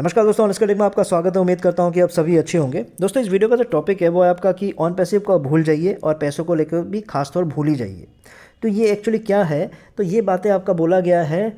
नमस्कार दोस्तों, अनस्कटेड में आपका स्वागत है। उम्मीद करता हूं कि आप सभी अच्छे होंगे। दोस्तों, इस वीडियो का जो टॉपिक है वो है आपका कि ऑन पैसिव को भूल जाइए और पैसों को लेकर भी खास तौर भूल ही जाइए। तो ये एक्चुअली क्या है? तो ये बातें आपका बोला गया है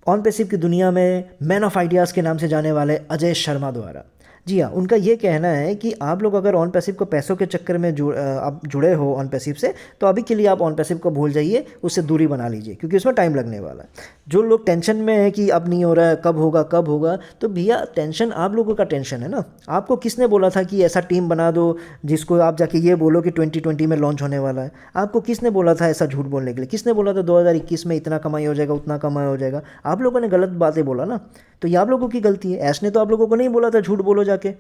ऑन पैसिव की दुनिया में मैन ऑफ आइडियाज़ के नाम से जाने वाले अजय शर्मा द्वारा। जी हाँ, उनका ये कहना है कि आप लोग अगर ऑन पैसिव को पैसों के चक्कर में आप जुड़े हो ऑन पैसिव से, तो अभी के लिए आप ऑन पैसिव को भूल जाइए, उससे दूरी बना लीजिए क्योंकि उसमें टाइम लगने वाला है। जो लोग टेंशन में है कि अब नहीं हो रहा है, कब होगा, तो भैया टेंशन आप लोगों का टेंशन है ना। आपको किसने बोला था कि ऐसा टीम बना दो जिसको आप जाके ये बोलो कि 2020 में लॉन्च होने वाला है? आपको किसने बोला था ऐसा झूठ बोलने के लिए? किसने बोला था 2021 में इतना कमाई हो जाएगा, उतना कमाई हो जाएगा? आप लोगों ने गलत बातें बोला ना, तो ये आप लोगों की गलती है। ऐश ने तो आप लोगों को नहीं बोला था झूठ बोलो जाके।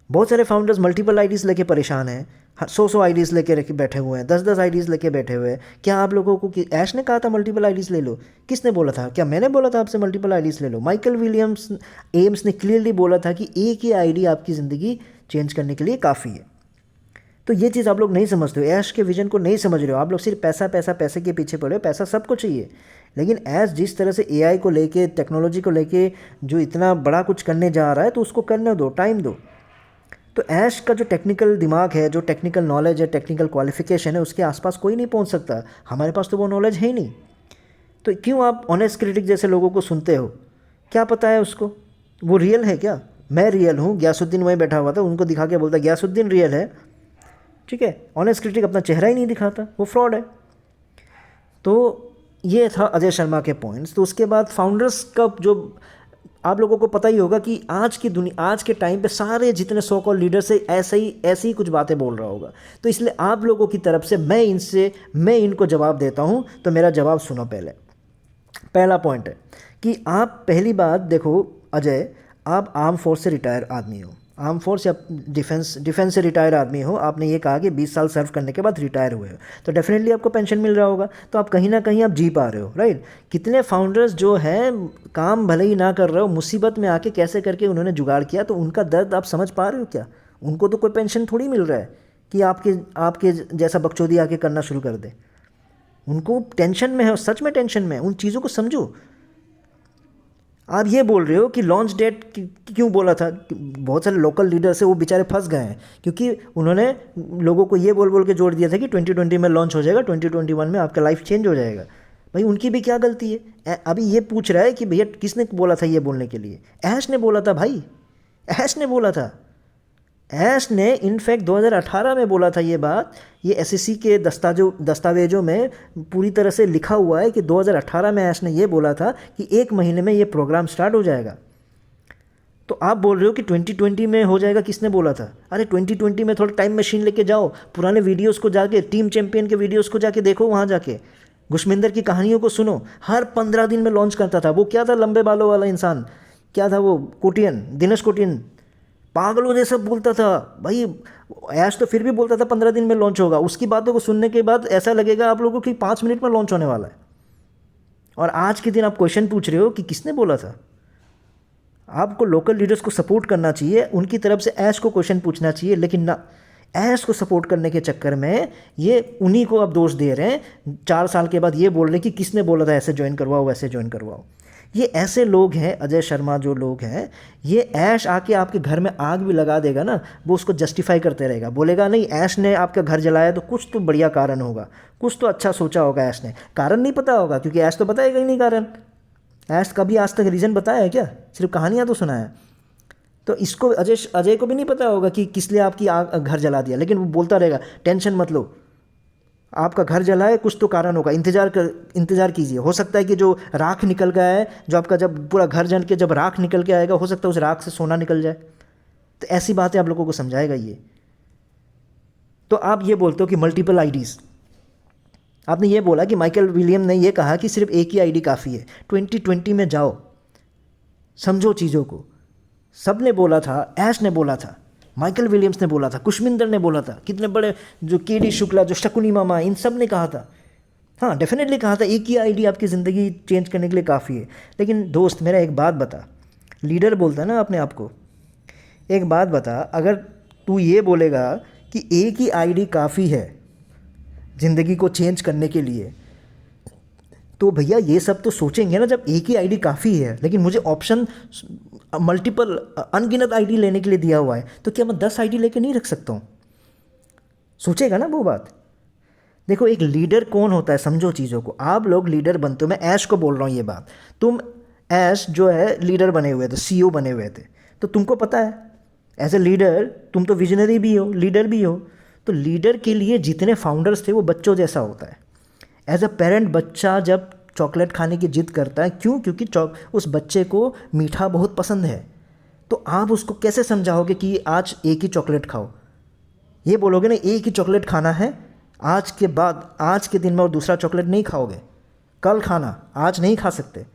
बहुत सारे फाउंडर्स मल्टीपल आईडीज़ लेके परेशान हैं, 100 आईडीज़ लेके बैठे हुए हैं, 10 आईडीज़ लेके बैठे हुए हैं। क्या आप लोगों को कि ऐश ने कहा था मल्टीपल आईडीज़ ले लो? किसने बोला था? क्या मैंने बोला था आपसे मल्टीपल आईडीज़ ले लो? माइकल विलियम्स एम्स ने क्लियरली बोला था कि एक ही आईडी आपकी ज़िंदगी चेंज करने के लिए काफ़ी है। तो ये चीज़ आप लोग नहीं समझते हो, ऐश के विजन को नहीं समझ रहे हो। आप लोग सिर्फ पैसा पैसा पैसे के पीछे पड़े हो। पैसा सबको चाहिए, लेकिन ऐश जिस तरह से एआई को लेके, टेक्नोलॉजी को लेके जो इतना बड़ा कुछ करने जा रहा है, तो उसको करने दो, टाइम दो। तो ऐश का जो टेक्निकल दिमाग है, जो टेक्निकल नॉलेज है, टेक्निकल क्वालिफिकेशन है, उसके आसपास कोई नहीं पहुंच सकता। हमारे पास तो वो नॉलेज है ही नहीं। तो क्यों आप ऑनेस्ट क्रिटिक जैसे लोगों को सुनते हो? क्या पता है उसको वो रियल है क्या? मैं रियल हूँ, ग्यासुद्दीन वहीं बैठा हुआ था, उनको दिखा के बोलता ग्यासुद्दीन रियल है। ठीक है, ऑनेस्ट क्रिटिक अपना चेहरा ही नहीं दिखाता, वो फ्रॉड है। तो ये था अजय शर्मा के पॉइंट्स। तो उसके बाद फाउंडर्स का जो आप लोगों को पता ही होगा कि आज के टाइम पे सारे जितने सो कॉल लीडर्स है ऐसे ही कुछ बातें बोल रहा होगा। तो इसलिए आप लोगों की तरफ से मैं इनको जवाब देता हूँ। तो मेरा जवाब सुनो। पहला पॉइंट है कि आप पहली बात देखो अजय, आप आर्म फोर्स से रिटायर आदमी हो, आर्म फोर्स या डिफेंस से रिटायर आदमी हो। आपने ये कहा कि 20 साल सर्व करने के बाद रिटायर हुए हो, तो डेफिनेटली आपको पेंशन मिल रहा होगा। तो आप कहीं ना कहीं आप जी पा रहे हो, राइट? कितने फाउंडर्स जो हैं काम भले ही ना कर रहे हो, मुसीबत में आके कैसे करके उन्होंने जुगाड़ किया, तो उनका दर्द आप समझ पा रहे हो क्या? उनको तो कोई पेंशन थोड़ी मिल रहा है कि आपके जैसा बकचोदी आके करना शुरू कर दे। उनको टेंशन में है, सच में टेंशन में है। उन चीज़ों को समझो। आप ये बोल रहे हो कि लॉन्च डेट क्यों बोला था? बहुत सारे लोकल लीडर्स है, वो बेचारे फंस गए हैं क्योंकि उन्होंने लोगों को ये बोल बोल के जोड़ दिया था कि 2020 में लॉन्च हो जाएगा, 2021 में आपका लाइफ चेंज हो जाएगा। भाई उनकी भी क्या गलती है? अभी ये पूछ रहा है कि भैया किसने बोला था ये बोलने के लिए? ऐश ने बोला था भाई, ऐश ने बोला था। ऐश ने इनफैक्ट 2018 में बोला था ये बात। ये एसएससी के दस्तावेजों में पूरी तरह से लिखा हुआ है कि 2018 में ऐश ने ये बोला था कि 1 महीने में ये प्रोग्राम स्टार्ट हो जाएगा। तो आप बोल रहे हो कि 2020 में हो जाएगा? किसने बोला था? अरे 2020 में थोड़ा टाइम मशीन लेके जाओ, पुराने वीडियोस को जाके, टीम चैंपियन के वीडियोस को जाके देखो, वहाँ जाके गुशमिंदर की कहानियों को सुनो। हर 15 दिन में लॉन्च करता था। वो क्या था, लंबे बालों वाला इंसान, क्या था वो, कोटियन, दिनेश कोटियन, पागलों जैसा बोलता था भाई। ऐश तो फिर भी बोलता था 15 दिन में लॉन्च होगा। उसकी बातों को सुनने के बाद ऐसा लगेगा आप लोगों को कि 5 मिनट में लॉन्च होने वाला है। और आज के दिन आप क्वेश्चन पूछ रहे हो कि किसने बोला था? आपको लोकल लीडर्स को सपोर्ट करना चाहिए, उनकी तरफ से ऐश को क्वेश्चन पूछना चाहिए, लेकिन ना, ऐश को सपोर्ट करने के चक्कर में ये उन्हीं को अब दोष दे रहे हैं। 4 साल के बाद ये बोल रहे हैं कि किसने बोला था ऐसे ज्वाइन करवाओ, वैसे ज्वाइन करवाओ। ये ऐसे लोग हैं, अजय शर्मा जो लोग हैं, ये ऐश आके आपके घर में आग भी लगा देगा ना, वो उसको जस्टिफाई करते रहेगा, बोलेगा नहीं ऐश ने आपका घर जलाया तो कुछ तो बढ़िया कारण होगा, कुछ तो अच्छा सोचा होगा ऐश ने। कारण नहीं पता होगा क्योंकि ऐश तो बताएगा ही नहीं कारण। ऐश कभी आज तक रीज़न बताया है क्या? सिर्फ कहानियाँ तो सुना है। तो इसको अजय को भी नहीं पता होगा कि किस लिए आपकी घर जला दिया, लेकिन वो बोलता रहेगा टेंशन मत लो, आपका घर जला है, कुछ तो कारण होगा, इंतज़ार कीजिए। हो सकता है कि जो राख निकल गया है, जो आपका जब पूरा घर जल के जब राख निकल के आएगा, हो सकता है उस राख से सोना निकल जाए। तो ऐसी बातें आप लोगों को समझाएगा ये। तो आप ये बोलते हो कि मल्टीपल आईडीज़। आपने ये बोला कि माइकल विलियम ने ये कहा कि सिर्फ एक ही आईडी काफ़ी है। 2020 में जाओ, समझो चीज़ों को। सब ने बोला था, ऐश ने बोला था, माइकल विलियम्स ने बोला था, कुशमिंदर ने बोला था, कितने बड़े जो केडी शुक्ला, जो शकुनी मामा, इन सब ने कहा था। हाँ, डेफिनेटली कहा था एक ही आईडी आपकी ज़िंदगी चेंज करने के लिए काफ़ी है। लेकिन दोस्त मेरा एक बात बता, लीडर बोलता है ना अपने आप को, एक बात बता, अगर तू ये बोलेगा कि एक ही आईडी काफ़ी है ज़िंदगी को चेंज करने के लिए, तो भैया ये सब तो सोचेंगे ना जब एक ही आईडी काफ़ी है, लेकिन मुझे ऑप्शन मल्टीपल अनगिनत आईडी लेने के लिए दिया हुआ है, तो क्या मैं 10 आईडी लेके नहीं रख सकता हूँ? सोचेगा ना वो बात। देखो एक लीडर कौन होता है, समझो चीज़ों को। आप लोग लीडर बनते हो, मैं ऐश को बोल रहा हूँ ये बात। तुम ऐश जो है लीडर बने हुए थे, सीईओ बने हुए थे, तो तुमको पता है एज ए लीडर तुम तो विजनरी भी हो, लीडर भी हो। तो लीडर के लिए जितने फाउंडर्स थे वो बच्चों जैसा होता है। एज अ पेरेंट बच्चा जब चॉकलेट खाने की जिद करता है, क्यों? क्योंकि उस बच्चे को मीठा बहुत पसंद है। तो आप उसको कैसे समझाओगे कि आज एक ही चॉकलेट खाओ? ये बोलोगे ना एक ही चॉकलेट खाना है, आज के बाद आज के दिन में और दूसरा चॉकलेट नहीं खाओगे, कल खाना, आज नहीं खा सकते।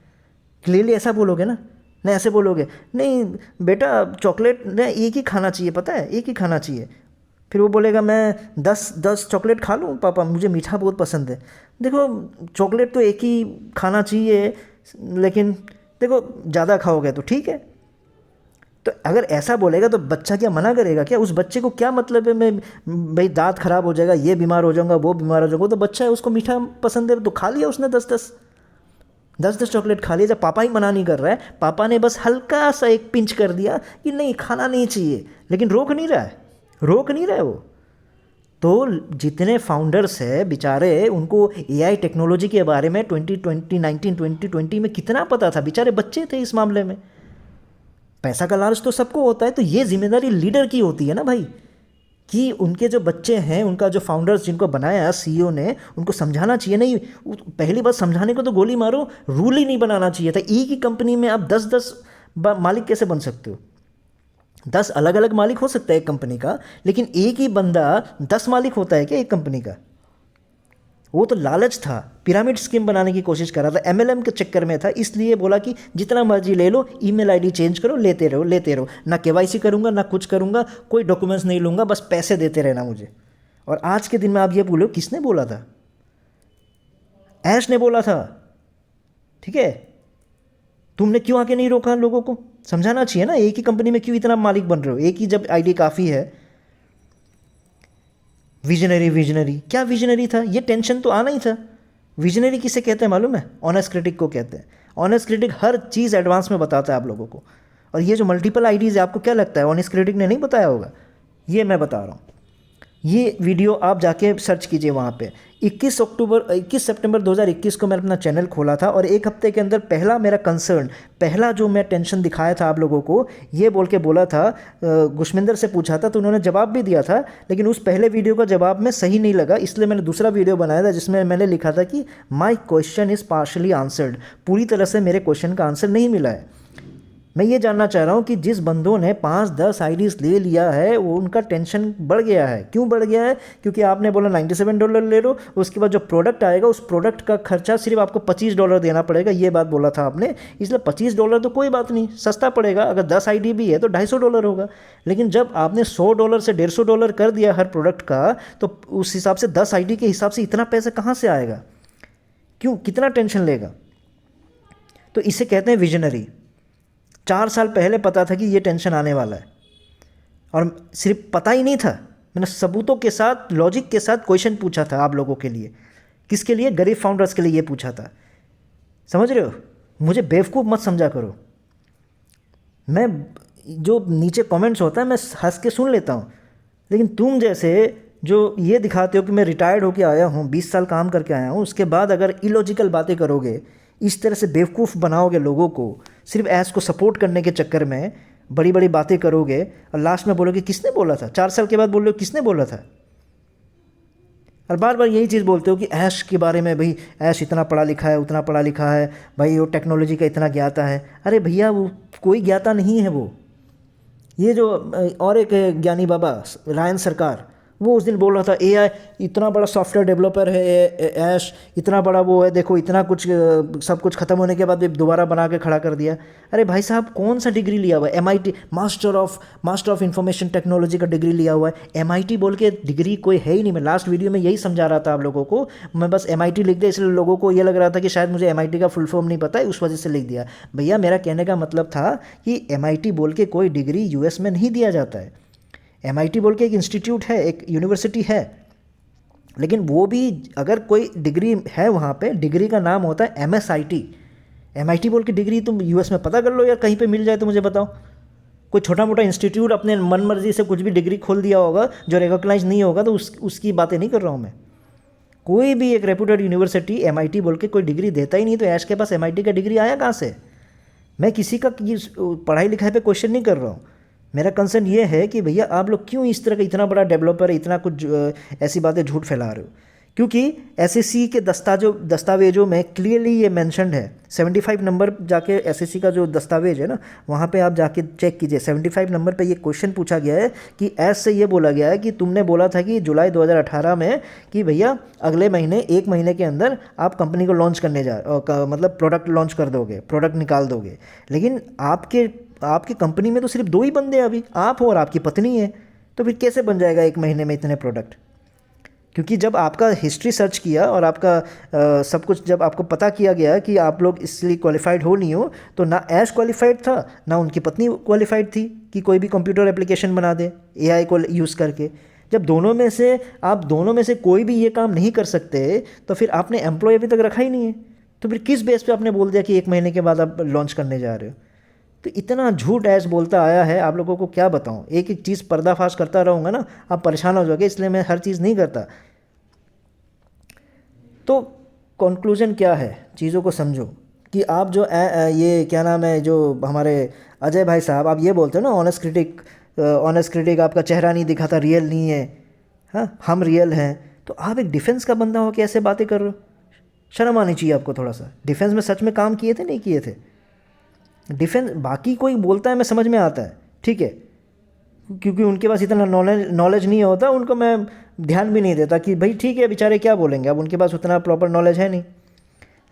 क्लियरली ऐसा बोलोगे ना? नहीं ऐसे बोलोगे, नहीं बेटा चॉकलेट ना एक ही खाना चाहिए, पता है एक ही खाना चाहिए। फिर वो बोलेगा मैं 10 चॉकलेट खा लूँ पापा, मुझे मीठा बहुत पसंद है। देखो चॉकलेट तो एक ही खाना चाहिए, लेकिन देखो ज़्यादा खाओगे तो ठीक है। तो अगर ऐसा बोलेगा तो बच्चा क्या मना करेगा क्या? उस बच्चे को क्या मतलब है, मैं भाई दांत खराब हो जाएगा, ये बीमार हो जाऊंगा, वो बीमार हो जाऊंगा। तो बच्चा है, उसको मीठा पसंद है, तो खा लिया उसने 10 चॉकलेट खा लिया। जब पापा ही मना नहीं कर रहा है, पापा ने बस हल्का सा एक पिंच कर दिया कि नहीं खाना नहीं चाहिए, लेकिन रोक नहीं रहा है, रोक नहीं रहा है वो। तो जितने फाउंडर्स है बेचारे, उनको एआई टेक्नोलॉजी के बारे में 2020 में कितना पता था? बेचारे बच्चे थे इस मामले में। पैसा का लालच तो सबको होता है, तो ये जिम्मेदारी लीडर की होती है ना भाई, कि उनके जो बच्चे हैं, उनका जो फाउंडर्स जिनको बनाया सीईओ ने, उनको समझाना चाहिए। नहीं पहली बात समझाने को तो गोली मारो, रूल ही नहीं बनाना चाहिए था। एक ही कंपनी में आप 10-10 मालिक कैसे बन सकते हो? 10 अलग अलग मालिक हो सकता है एक कंपनी का, लेकिन एक ही बंदा 10 मालिक होता है क्या एक कंपनी का? वो तो लालच था, पिरामिड स्कीम बनाने की कोशिश कर रहा था, एमएलएम के चक्कर में था, इसलिए बोला कि जितना मर्जी ले लो, ईमेल आईडी चेंज करो, लेते रहो लेते रहो, ना केवाईसी करूंगा ना कुछ करूंगा, कोई डॉक्यूमेंट्स नहीं लूंगा, बस पैसे देते रहना मुझे। और आज के दिन में आप ये बोलो किसने बोला था? ऐश ने बोला था, ठीक है। तुमने क्यों आके नहीं रोका लोगों को? समझाना चाहिए ना, एक ही कंपनी में क्यों इतना मालिक बन रहे हो? एक ही जब आईडी काफ़ी है। विजनरी विजनरी क्या विजनरी था? ये टेंशन तो आना ही था। विजनरी किसे कहते हैं मालूम है? ऑनेस्ट क्रिटिक को कहते हैं। ऑनेस्ट क्रिटिक हर चीज़ एडवांस में बताता है आप लोगों को। और ये जो मल्टीपल आईडीज़ है, आपको क्या लगता है ऑनेस्ट क्रिटिक ने नहीं बताया होगा? ये मैं बता रहा हूँ। ये वीडियो आप जाके सर्च कीजिए वहाँ पे। 21 सितंबर 2021 को मैंने अपना चैनल खोला था, और एक हफ्ते के अंदर पहला मेरा कंसर्न, पहला जो मैं टेंशन दिखाया था आप लोगों को, ये बोल के बोला था, गुशमिंदर से पूछा था तो उन्होंने जवाब भी दिया था, लेकिन उस पहले वीडियो का जवाब में सही नहीं लगा, इसलिए मैंने दूसरा वीडियो बनाया था जिसमें मैंने लिखा था कि my question is partially answered, पूरी तरह से मेरे क्वेश्चन का आंसर नहीं मिला है। मैं ये जानना चाह रहा हूँ कि जिस बंदों ने 5-10 आईडीज़ ले लिया है, वो उनका टेंशन बढ़ गया है। क्यों बढ़ गया है? क्योंकि आपने बोला $97 ले लो, उसके बाद जो प्रोडक्ट आएगा उस प्रोडक्ट का खर्चा सिर्फ आपको $25 देना पड़ेगा, ये बात बोला था आपने। इसलिए $25 तो कोई बात नहीं, सस्ता पड़ेगा। अगर 10 आईडी भी है तो $250 होगा। लेकिन जब आपने $100 से $150 कर दिया हर प्रोडक्ट का, तो उस हिसाब से 10 आईडी के हिसाब से इतना पैसा कहाँ से आएगा? क्यों, कितना टेंशन लेगा? तो इसे कहते हैं विजनरी। 4 साल पहले पता था कि ये टेंशन आने वाला है, और सिर्फ पता ही नहीं था, मैंने सबूतों के साथ, लॉजिक के साथ क्वेश्चन पूछा था आप लोगों के लिए। किसके लिए? गरीब फाउंडर्स के लिए ये पूछा था। समझ रहे हो? मुझे बेवकूफ़ मत समझा करो। मैं जो नीचे कमेंट्स होता है मैं हंस के सुन लेता हूँ, लेकिन तुम जैसे जो ये दिखाते हो कि मैं रिटायर्ड होकर आया हूँ, 20 साल काम करके आया हूँ, उसके बाद अगर इलॉजिकल बातें करोगे, इस तरह से बेवकूफ़ बनाओगे लोगों को, सिर्फ ऐस को सपोर्ट करने के चक्कर में बड़ी बड़ी बातें करोगे, और लास्ट में बोलोगे किसने बोला था? 4 साल के बाद बोल रहे हो किसने बोला था? और बार बार यही चीज़ बोलते हो कि ऐश के बारे में, भाई ऐश इतना पढ़ा लिखा है, उतना पढ़ा लिखा है, भाई वो टेक्नोलॉजी का इतना ज्ञाता है। अरे भैया वो कोई ज्ञाता नहीं है। वो ये जो और एक ज्ञानी बाबा रायन सरकार, वो उस दिन बोल रहा था एआई इतना बड़ा सॉफ्टवेयर डेवलपर है, ऐश इतना बड़ा वो है, देखो इतना कुछ, सब कुछ ख़त्म होने के बाद भी दोबारा बना के खड़ा कर दिया। अरे भाई साहब कौन सा डिग्री लिया हुआ है? MIT master of information technology का डिग्री लिया हुआ है। MIT बोल के डिग्री कोई है ही नहीं। मैं लास्ट वीडियो में यही समझा रहा था आप लोगों को, मैं बस MIT लिख दिया, इसलिए लोगों को ये लग रहा था कि शायद मुझे MIT का फुल फॉर्म नहीं पता है, उस वजह से लिख दिया। भैया मेरा कहने का मतलब था कि MIT बोल के कोई डिग्री US में नहीं दिया जाता है। MIT बोल के एक इंस्टीट्यूट है, एक यूनिवर्सिटी है, लेकिन वो भी अगर कोई डिग्री है वहाँ पे, डिग्री का नाम होता है MSIT, MIT बोल के डिग्री तुम US में पता कर लो यार, कहीं पे मिल जाए तो मुझे बताओ। कोई छोटा मोटा इंस्टीट्यूट अपने मन मर्जी से कुछ भी डिग्री खोल दिया होगा जो रिकॉग्नाइज नहीं होगा, तो उसकी बातें नहीं कर रहा हूँ मैं। कोई भी एक रेप्यूटेड यूनिवर्सिटी MIT बोल के कोई डिग्री देता ही नहीं, तो ऐश के पास MIT का डिग्री आया कहाँ से? मैं किसी का पढ़ाई लिखाई पे क्वेश्चन नहीं कर रहा हूँ। मेरा कंसर्न ये है कि भैया आप लोग क्यों इस तरह का इतना बड़ा डेवलपर है, इतना कुछ ऐसी बातें झूठ फैला रहे हो? क्योंकि SSC के दस्तावेजों में क्लियरली ये मेंशन्ड है। 75 नंबर जाके SSC का जो दस्तावेज है ना, वहाँ पे आप जाके चेक कीजिए। 75 नंबर पे ये क्वेश्चन पूछा गया है कि ऐसे ये बोला गया है कि तुमने बोला था कि जुलाई 2018 में कि भैया अगले महीने 1 महीने के अंदर आप कंपनी को लॉन्च करने मतलब प्रोडक्ट लॉन्च कर दोगे, प्रोडक्ट निकाल दोगे। लेकिन आपके कंपनी में तो सिर्फ 2 ही बंदे हैं अभी, आप हो और आपकी पत्नी है। तो फिर कैसे बन जाएगा 1 महीने में इतने प्रोडक्ट? क्योंकि जब आपका हिस्ट्री सर्च किया और आपका सब कुछ जब आपको पता किया गया कि आप लोग इसलिए क्वालिफाइड हो नहीं हो, तो ना ऐश क्वालिफाइड था ना उनकी पत्नी क्वालिफाइड थी कि कोई भी कंप्यूटर एप्लीकेशन बना दे AI को यूज़ करके। जब आप दोनों में से कोई भी ये काम नहीं कर सकते, तो फिर आपने एम्प्लॉय अभी तक रखा ही नहीं है। तो फिर किस बेस पे आपने बोल दिया कि 1 महीने के बाद आप लॉन्च करने जा रहे हो? तो इतना झूठ ऐश बोलता आया है, आप लोगों को क्या बताऊं। एक एक चीज़ पर्दाफाश करता रहूँगा ना, आप परेशान हो जाओगे, इसलिए मैं हर चीज़ नहीं करता। तो कंक्लूजन क्या है, चीज़ों को समझो कि आप जो ये क्या नाम है, जो हमारे अजय भाई साहब, आप ये बोलते हो ना ऑनेस्ट क्रिटिक आपका चेहरा नहीं दिखाता, रियल नहीं है, हाँ हम रियल हैं। तो आप एक डिफेंस का बंदा हो के ऐसे बातें कर रहे हो? शर्म आनी चाहिए आपको थोड़ा सा। डिफेंस में सच में काम किए थे नहीं किए थे? डिफेंस बाकी कोई बोलता है मैं समझ में आता है, ठीक है, क्योंकि उनके पास इतना नॉलेज नहीं होता, उनको मैं ध्यान भी नहीं देता कि भाई ठीक है बेचारे क्या बोलेंगे, अब उनके पास उतना प्रॉपर नॉलेज है नहीं।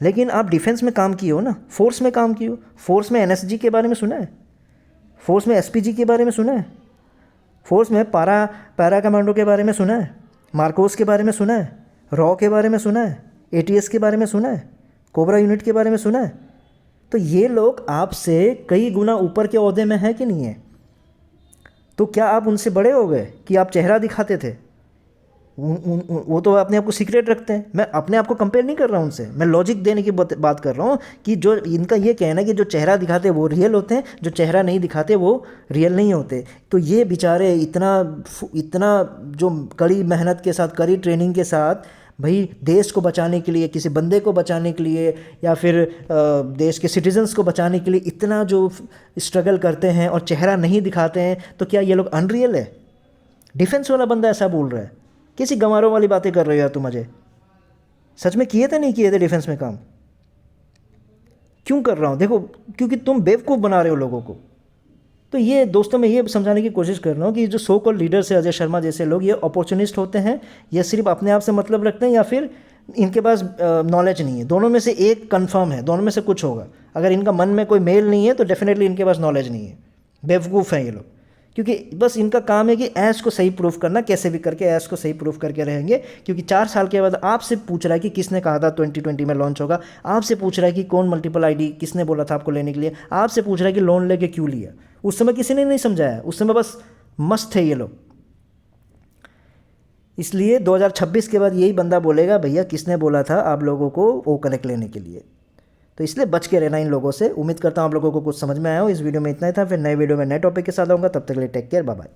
लेकिन आप डिफेंस में काम किए हो ना, फोर्स में काम किए हो। फोर्स में NSG के बारे में सुना है? फोर्स में SPG के बारे में सुना है? फोर्स में पैरा कमांडो के बारे में सुना है? मार्कोस के बारे में सुना है? रॉ के बारे में सुना है? ATS के बारे में सुना है? कोबरा यूनिट के बारे में सुना है? तो ये लोग आपसे कई गुना ऊपर के ओहदे में है कि नहीं है? तो क्या आप उनसे बड़े हो गए कि आप चेहरा दिखाते थे? वो तो अपने आप को सीक्रेट रखते हैं। मैं अपने आप को कंपेयर नहीं कर रहा हूँ उनसे, मैं लॉजिक देने की बात कर रहा हूँ कि जो इनका ये कहना है कि जो चेहरा दिखाते वो रियल होते हैं, जो चेहरा नहीं दिखाते वो रियल नहीं होते। तो ये बेचारे इतना जो कड़ी मेहनत के साथ, कड़ी ट्रेनिंग के साथ भाई देश को बचाने के लिए, किसी बंदे को बचाने के लिए, या फिर देश के सिटीजन्स को बचाने के लिए इतना जो स्ट्रगल करते हैं और चेहरा नहीं दिखाते हैं, तो क्या ये लोग अनरियल है? डिफेंस वाला बंदा ऐसा बोल रहा है, किसी गंवारों वाली बातें कर रहे हो यार तुम। मुझे सच में किए थे नहीं किए थे डिफेंस में काम? क्यों कर रहा हूँ देखो, क्योंकि तुम बेवकूफ़ बना रहे हो लोगों को। तो ये दोस्तों मैं ये समझाने की कोशिश कर रहा हूँ कि जो सो कॉल्ड लीडर्स है, अजय शर्मा जैसे लोग, ये अपॉर्चुनिस्ट होते हैं, या सिर्फ अपने आप से मतलब रखते हैं, या फिर इनके पास नॉलेज नहीं है। दोनों में से एक कंफर्म है, दोनों में से कुछ होगा। अगर इनका मन में कोई मेल नहीं है तो डेफिनेटली इनके पास नॉलेज नहीं है, बेवकूफ़ हैं ये लोग। क्योंकि बस इनका काम है कि ऐश को सही प्रूफ करना, कैसे भी करके ऐश को सही प्रूफ करके रहेंगे। क्योंकि 4 साल के बाद आपसे पूछ रहा है कि किसने कहा था 2020 में लॉन्च होगा, आपसे पूछ रहा है कि कौन मल्टीपल ID किसने बोला था आपको लेने के लिए, आपसे पूछ रहा है कि लोन लेके क्यों लिया। उस समय किसी ने नहीं समझाया, उस समय बस मस्त थे ये लोग। इसलिए 2026 के बाद यही बंदा बोलेगा भैया किसने बोला था आप लोगों को वो कनेक्ट लेने के लिए। तो इसलिए बच के रहना इन लोगों से। उम्मीद करता हूँ आप लोगों को कुछ समझ में आया हो। इस वीडियो में इतना ही था, फिर नए वीडियो में नए टॉपिक के साथ आऊँगा। तब तक के लिए टेक केयर, बाय बाय।